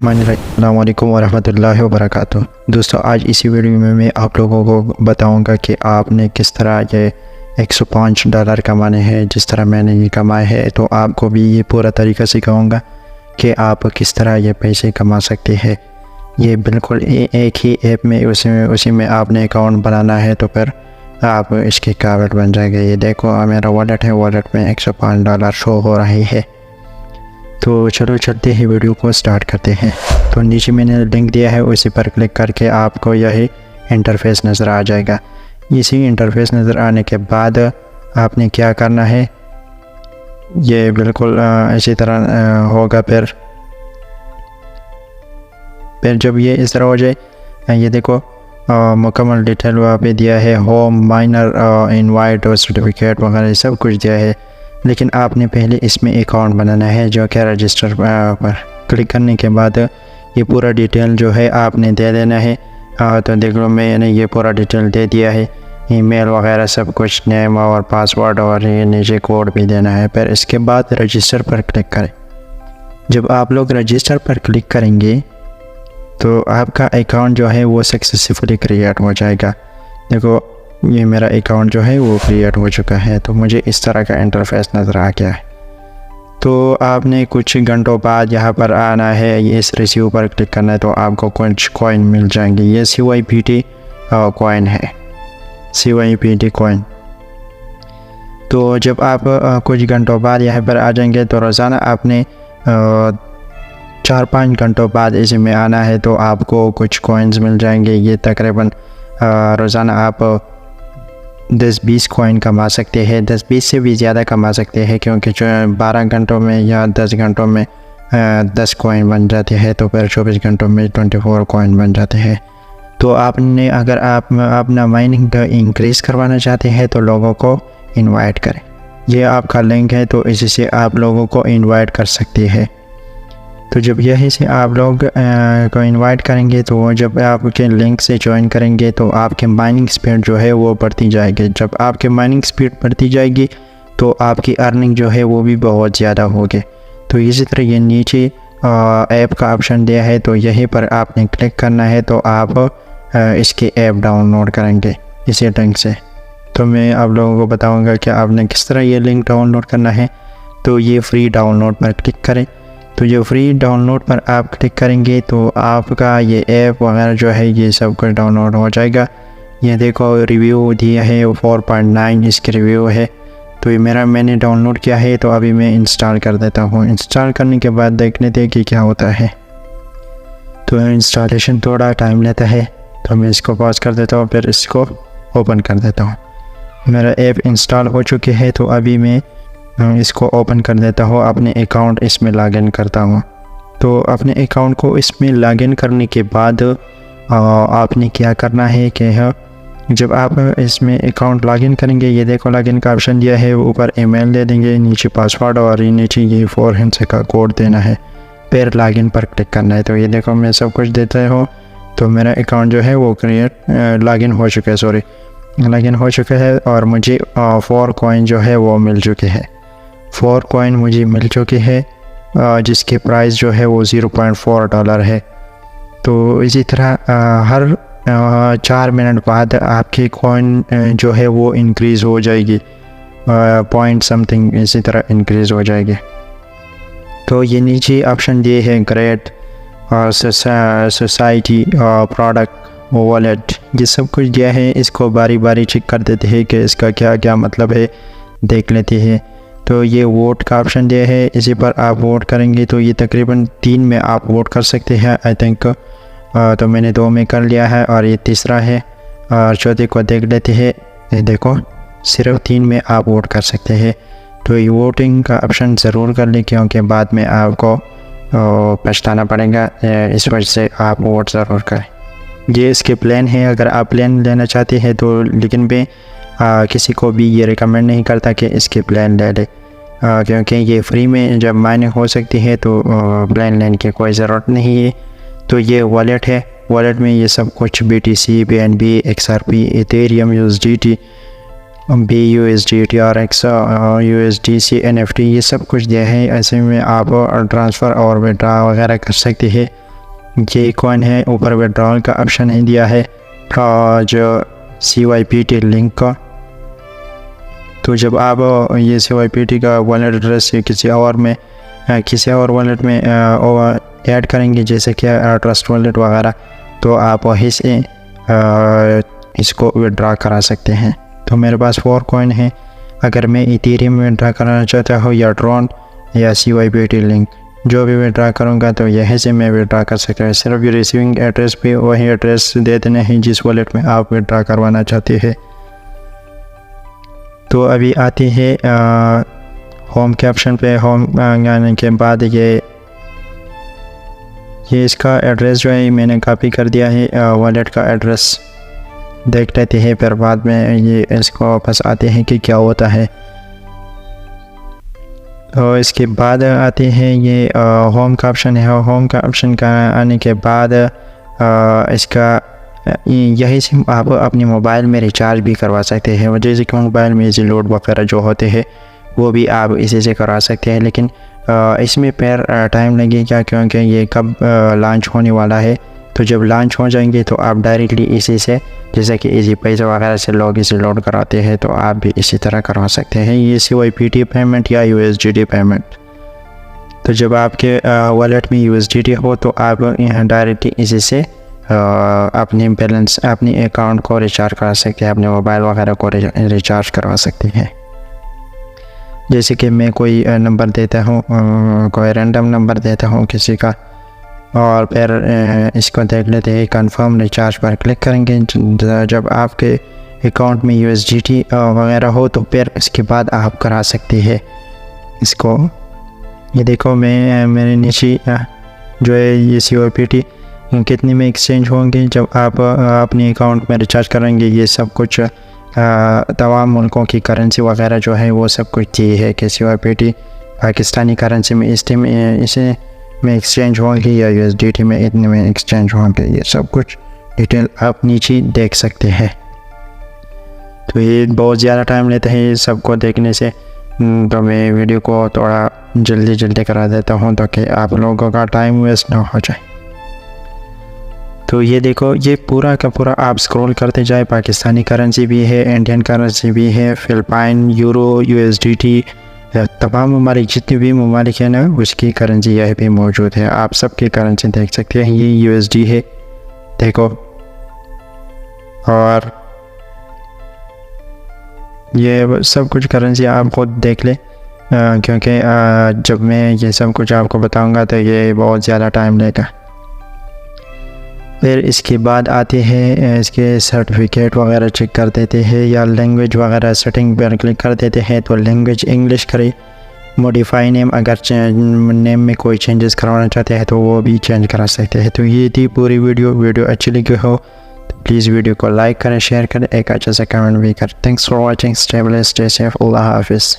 अस्सलामुअलैकुम वरहमतुल्लाहि वबरकातुहू। दोस्तों, आज इसी वीडियो में मैं आप लोगों को बताऊंगा कि आपने किस तरह ये $105 कमाने हैं जिस तरह मैंने ये कमाए हैं। तो आपको भी ये पूरा तरीका सिखाऊंगा कि आप किस तरह ये पैसे कमा सकते हैं। ये बिल्कुल एक ही ऐप में उसी में आपने अकाउंट बनाना है तो फिर आप इसके काबिल बन जाएंगे। ये देखो मेरा वॉलेट है, वॉलेट में $105 शो हो रही है। तो चलो चलते ही वीडियो को स्टार्ट करते हैं। तो नीचे मैंने लिंक दिया है, उसी पर क्लिक करके आपको यही इंटरफेस नज़र आ जाएगा। इसी इंटरफेस नज़र आने के बाद आपने क्या करना है, ये बिल्कुल इसी तरह होगा। फिर जब ये इस तरह हो जाए, ये देखो मुकम्मल डिटेल वहाँ पे दिया है, होम, माइनर, इनवाइट और सर्टिफिकेट वगैरह सब कुछ दिया है। लेकिन आपने पहले इसमें अकाउंट बनाना है, जो कि रजिस्टर पर क्लिक करने के बाद ये पूरा डिटेल जो है आपने दे देना है। तो देख लो मैंने ये पूरा डिटेल दे दिया है, ईमेल वगैरह सब कुछ, नेम और पासवर्ड, और ये नीचे कोड भी देना है। फिर इसके बाद रजिस्टर पर क्लिक करें। जब आप लोग रजिस्टर पर क्लिक करेंगे तो आपका अकाउंट जो है वो सक्सेसफुली क्रिएट हो जाएगा। देखो ये मेरा अकाउंट जो है वो क्रिएट हो चुका है। तो मुझे इस तरह का इंटरफेस नज़र आ गया है। तो आपने कुछ घंटों बाद यहाँ पर आना है, ये इस रिसीव पर क्लिक करना है तो आपको कुछ कॉइन मिल जाएंगे। ये CYPT कॉइन है, CYPT कॉइन। तो जब आप कुछ घंटों बाद यहाँ पर आ जाएंगे तो रोज़ाना आपने 4-5 घंटों बाद इसमें आना है तो आपको कुछ कॉइन्स मिल जाएंगे। ये तकरीबन रोज़ाना आप 10-20 कॉइन कमा सकते हैं, 10-20 से भी ज़्यादा कमा सकते हैं, क्योंकि जो 12 घंटों में या 10 घंटों में 10 कॉइन बन जाते हैं तो फिर 24 घंटों में 24 कॉइन बन जाते हैं। तो आपने अगर आप अपना माइनिंग इंक्रीज़ करवाना चाहते हैं तो लोगों को इनवाइट करें। ये आपका लिंक है तो इसी से आप लोगों को इनवाइट कर सकते हैं। तो जब यहीं से आप लोग को इनवाइट करेंगे तो जब आपके लिंक से ज्वाइन करेंगे तो आपके माइनिंग स्पीड जो है वो बढ़ती जाएगी। जब आपके माइनिंग स्पीड बढ़ती जाएगी तो आपकी अर्निंग जो है वो भी बहुत ज़्यादा होगी। तो इसी तरह ये नीचे ऐप का ऑप्शन दिया है तो यहीं पर आपने क्लिक करना है तो आप इसके ऐप डाउनलोड करेंगे इसी लिंक से। तो मैं आप लोगों को बताऊँगा कि आपने किस तरह ये लिंक डाउनलोड करना है। तो ये फ्री डाउनलोड पर क्लिक करें। तो जो फ्री डाउनलोड पर आप क्लिक करेंगे तो आपका ये ऐप वगैरह जो है ये सब कुछ डाउनलोड हो जाएगा। ये देखो रिव्यू दिया है 4.9 इसके रिव्यू है। तो ये मैंने डाउनलोड किया है तो अभी मैं इंस्टॉल कर देता हूँ। इंस्टॉल करने के बाद देख लेते हैं कि क्या होता है। तो इंस्टॉलेशन थोड़ा टाइम लेता है तो मैं इसको पॉज कर देता हूँ, फिर इसको ओपन कर देता हूँ। मेरा ऐप इंस्टॉल हो चुके है तो अभी मैं इसको ओपन कर देता हूँ, अपने अकाउंट इसमें लॉगिन करता हूँ। तो अपने अकाउंट को इसमें लॉगिन करने के बाद आपने क्या करना है कि जब आप इसमें अकाउंट लॉगिन करेंगे, ये देखो लॉगिन का ऑप्शन दिया है, ऊपर ईमेल दे देंगे, नीचे पासवर्ड और नीचे ये 4 हिंट्स का कोड देना है, फिर लॉगिन पर क्लिक करना है। तो ये देखो मैं सब कुछ देता हूँ तो मेरा अकाउंट जो है वो लॉगिन हो चुका है, लॉगिन हो चुका है और मुझे 4 कॉइन जो है वो मिल चुके हैं। 4 कॉइन मुझे मिल चुके हैं जिसके प्राइस जो है वो $0.4 है। तो इसी तरह हर 4 मिनट बाद आपकी कॉइन जो है वो इंक्रीज़ हो जाएगी, पॉइंट समथिंग इसी तरह इंक्रीज़ हो जाएगी। तो ये नीचे ऑप्शन दिए हैं ग्रेड और सोसाइटी और प्रोडक्ट वॉलेट, ये सब कुछ दिया है। इसको बारी बारी चेक कर देते हैं कि इसका क्या क्या मतलब है, देख लेते हैं। तो ये वोट का ऑप्शन दिया है, इसी पर आप वोट करेंगे तो ये तकरीबन 3 में आप वोट कर सकते हैं आई थिंक। तो मैंने 2 में कर लिया है और ये तीसरा है और चौथे को देख लेते हैं। ये देखो सिर्फ 3 में आप वोट कर सकते हैं। तो ये वोटिंग का ऑप्शन ज़रूर कर लें क्योंकि बाद में आपको पछताना पड़ेगा, इस वजह से आप वोट ज़रूर करें। ये इसके प्लान है, अगर आप प्लान लेना चाहते हैं तो, लेकिन मैं किसी को भी ये रिकमेंड नहीं करता कि इसके प्लान ले ले, क्योंकि ये फ्री में जब माइनिंग हो सकती है तो प्लान लेने की कोई ज़रूरत नहीं है। तो ये वॉलेट है, वॉलेट में ये सब कुछ BTC, BNB, XRP, Ethereum, USDT, BUSDT, RX, USDC, NFT ये सब कुछ दिया है। ऐसे में आप ट्रांसफ़र और विड्रा वगैरह कर सकते हैं। ये कॉइन है। ऊपर विड्रॉल का ऑप्शन है दिया है और जो CYPT लिंक का। तो जब आप ये CYPT का वॉलेट एड्रेस किसी और वॉलेट में ऐड करेंगे, जैसे कि ट्रस्ट वॉलेट वगैरह, तो आप वहीं से इसको विड्रॉ करा सकते हैं। तो मेरे पास 4 कॉइन है। अगर मैं इथेरियम में विड्रॉ कराना चाहता हूँ या ट्रॉन या CYPT लिंक, जो भी विड्रॉ करूँगा तो यहीं से मैं विड्रॉ कर सकता हूँ। सिर्फ ये रिसीविंग एड्रेस पे वही एड्रेस दे देना है जिस वॉलेट में आप विड्रॉ करवाना चाहते हैं। तो अभी आती है होम के ऑप्शन पे। होम आने के बाद ये इसका एड्रेस जो है मैंने कॉपी कर दिया है। वॉलेट का एड्रेस देख लेते हैं, फिर बाद में ये इसको वापस आते हैं कि क्या होता है। तो इसके बाद आते हैं ये होम का ऑप्शन है। होम का ऑप्शन का आने के बाद इसका यही से आप अपने मोबाइल में रिचार्ज भी करवा सकते हैं। जैसे कि मोबाइल में इजी लोड वगैरह जो होते हैं वो भी आप इसी से करवा सकते हैं, लेकिन इसमें फिर टाइम लगेगा क्योंकि ये कब लॉन्च होने वाला है। तो जब लॉन्च हो जाएंगे तो आप डायरेक्टली इसी से, जैसे कि इजी पैसा वगैरह से लोग इसे लोड कराते हैं, तो आप भी इसी तरह करवा सकते हैं। ये CYPT पेमेंट या USDT पेमेंट। तो जब आपके वॉलेट में USDT हो तो आप यहाँ डायरेक्टली इसी से अपने बैलेंस, अपने अकाउंट को रिचार्ज करा सकते हैं, अपने मोबाइल वगैरह को रिचार्ज करवा सकते हैं। जैसे कि मैं कोई नंबर देता हूँ, कोई रैंडम नंबर देता हूँ किसी का, और फिर इसको देख लेते हैं। कंफर्म रिचार्ज पर क्लिक करेंगे। जब आपके अकाउंट में USDT वगैरह हो तो फिर इसके बाद आप करा सकते हैं इसको। ये देखो मेरे नीचे जो है ये CYPT कितने में एक्सचेंज होंगे जब आप अपने अकाउंट में रिचार्ज करेंगे। ये सब कुछ तमाम मुल्कों की करेंसी वगैरह जो है वो सब कुछ ये है कि CYPT पाकिस्तानी करेंसी में इसे में एक्सचेंज होंगे या USDT में इतने में एक्सचेंज होंगे। ये सब कुछ डिटेल आप नीचे देख सकते हैं। तो ये बहुत ज़्यादा टाइम लेता है सबको देखने से, तो मैं वीडियो को थोड़ा जल्दी करा देता हूँ ताकि आप लोगों का टाइम वेस्ट ना हो जाए। तो ये देखो, ये पूरा का पूरा आप स्क्रॉल करते जाए, पाकिस्तानी करेंसी भी है, इंडियन करेंसी भी है, फिलिपाइन, यूरो, USDT, तमाम ममालिक जितने भी ममालिक हैं ना उसकी करेंसी यह भी मौजूद है। आप सबकी करेंसी देख सकते हैं। ये USD है देखो, और ये सब कुछ करेंसी आप खुद देख ले, क्योंकि जब मैं ये सब कुछ आपको बताऊंगा तो ये बहुत ज़्यादा टाइम लेगा। फिर इसके बाद आते हैं इसके सर्टिफिकेट वगैरह चेक कर देते हैं, या लैंग्वेज वगैरह सेटिंग पर क्लिक कर देते हैं। तो लैंग्वेज इंग्लिश करें। मॉडिफाई नेम, अगर नेम में कोई चेंजेस करवाना चाहते हैं तो वो भी चेंज करा सकते हैं। तो ये थी पूरी वीडियो अच्छी लगी हो तो प्लीज़ वीडियो को लाइक करें, शेयर करें, एक अच्छा सा कमेंट भी करें। Thanks for watching. Stay blessed, stay safe. अल्लाह हाफिज़।